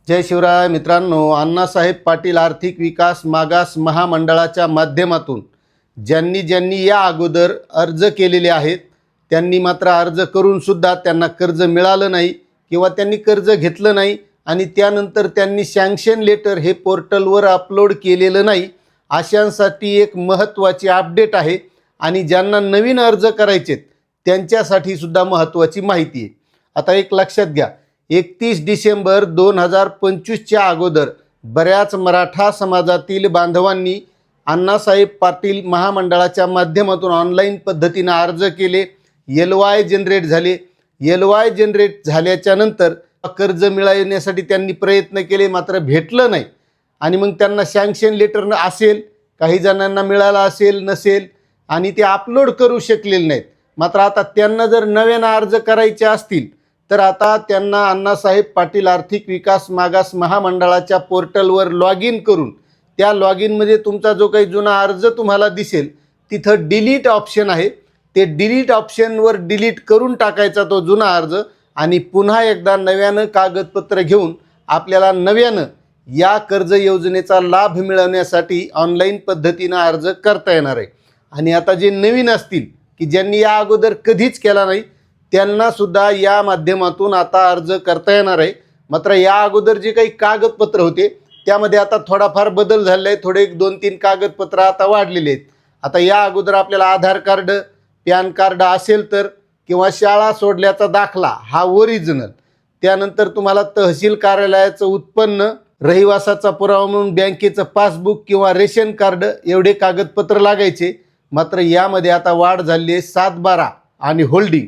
जय शिवराय मित्रांनो, अण्णासाहेब पाटील आर्थिक विकास मागास महामंडळाच्या माध्यमातून ज्यांनी या अगोदर अर्ज केलेले आहेत त्यांनी मात्र अर्ज करून सुद्धा त्यांना कर्ज मिळालं नाही किंवा त्यांनी कर्ज घेतलं नाही आणि त्यानंतर त्यांनी सँक्शन लेटर हे पोर्टलवर अपलोड केलेलं नाही, अशांसाठी एक महत्त्वाची अपडेट आहे आणि ज्यांना नवीन अर्ज करायचेत त्यांच्यासाठी सुद्धा महत्त्वाची माहिती आहे। आता एक लक्षात घ्या, 31 डिसेंबर 2025च्या अगोदर बऱ्याच मराठा समाजातील बांधवांनी अण्णासाहेब पाटील महामंडळाच्या माध्यमातून ऑनलाईन पद्धतीने अर्ज केले, LY जनरेट झाले। LY जनरेट झाल्याच्या नंतर कर्ज मिळवण्यासाठी त्यांनी प्रयत्न केले, मात्र भेटलं नाही आणि मग त्यांना सँक्शन लेटर असेल, काही जणांना मिळालं असेल नसेल आणि ते अपलोड करू शकलेले नाहीत। मात्र आता त्यांना जर नव्याने अर्ज करायचे असतील तर आता त्यांना अण्णासाहेब पाटील आर्थिक विकास मागास महामंडळाच्या पोर्टलवर लॉग इन करून त्या लॉग इनमध्ये तुमचा जो काही जुना अर्ज तुम्हाला दिसेल तिथं डिलीट ऑप्शन आहे, ते डिलीट ऑप्शनवर डिलीट करून टाकायचा तो जुना अर्ज आणि पुन्हा एकदा नव्यानं कागदपत्र घेऊन आपल्याला नव्यानं या कर्ज योजनेचा लाभ मिळवण्यासाठी ऑनलाईन पद्धतीनं अर्ज करता येणार आहे। आणि आता जे नवीन असतील की ज्यांनी या अगोदर कधीच केला नाही त्यांना सुद्धा या माध्यमातून आता अर्ज करता येणार आहे। मात्र या अगोदर जे काही कागदपत्र होते त्यामध्ये आता थोडाफार बदल झालेला आहे, थोडे 2-3 कागदपत्र आता वाढलेले आहेत। आता या अगोदर आपल्याला आधार कार्ड, पॅन कार्ड असेल तर किंवा शाळा सोडल्याचा दाखला हा ओरिजिनल, त्यानंतर तुम्हाला तहसील कार्यालयाचं उत्पन्न, रहिवासाचा पुरावा म्हणून बँकेचं पासबुक किंवा रेशन कार्ड एवढे कागदपत्र लागायचे। मात्र यामध्ये आता वाढ झाली आहे, 7/12 आणि होल्डिंग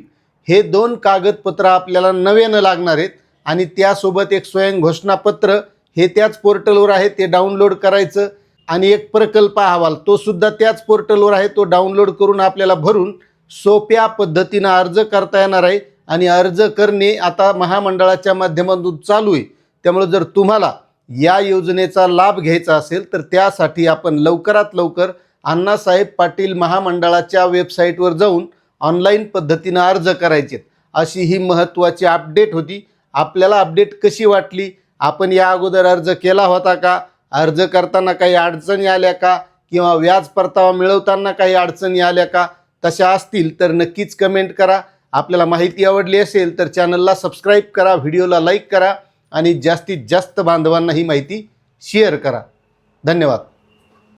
हे 2 कागदपत्र आपल्याला नव्यानं लागणार आहेत आणि त्यासोबत एक स्वयं घोषणापत्र हे त्याच पोर्टलवर आहे, ते डाउनलोड करायचं आणि एक प्रकल्प अहवाल तो सुद्धा त्याच पोर्टलवर आहे, तो डाउनलोड करून आपल्याला भरून सोप्या पद्धतीनं अर्ज करता येणार आहे। आणि अर्ज करणे आता महामंडळाच्या माध्यमातून चालू आहे, त्यामुळे जर तुम्हाला या योजनेचा लाभ घ्यायचा असेल तर त्यासाठी आपण लवकरात लवकर अण्णासाहेब पाटील महामंडळाच्या वेबसाईटवर जाऊन ऑनलाईन पद्धतीनं अर्ज करायचे, अशी ही महत्त्वाची अपडेट होती। आपल्याला अपडेट कशी वाटली, आपण या अगोदर अर्ज केला होता का, अर्ज करताना काही अडचणी आल्या का किंवा व्याज परतावा मिळवताना काही अडचणी आल्या का, तशा असतील तर नक्कीच कमेंट करा। आपल्याला माहिती आवडली असेल तर चॅनलला सबस्क्राईब करा, व्हिडिओला लाईक करा आणि जास्तीत जास्त बांधवांना ही माहिती शेअर करा। धन्यवाद।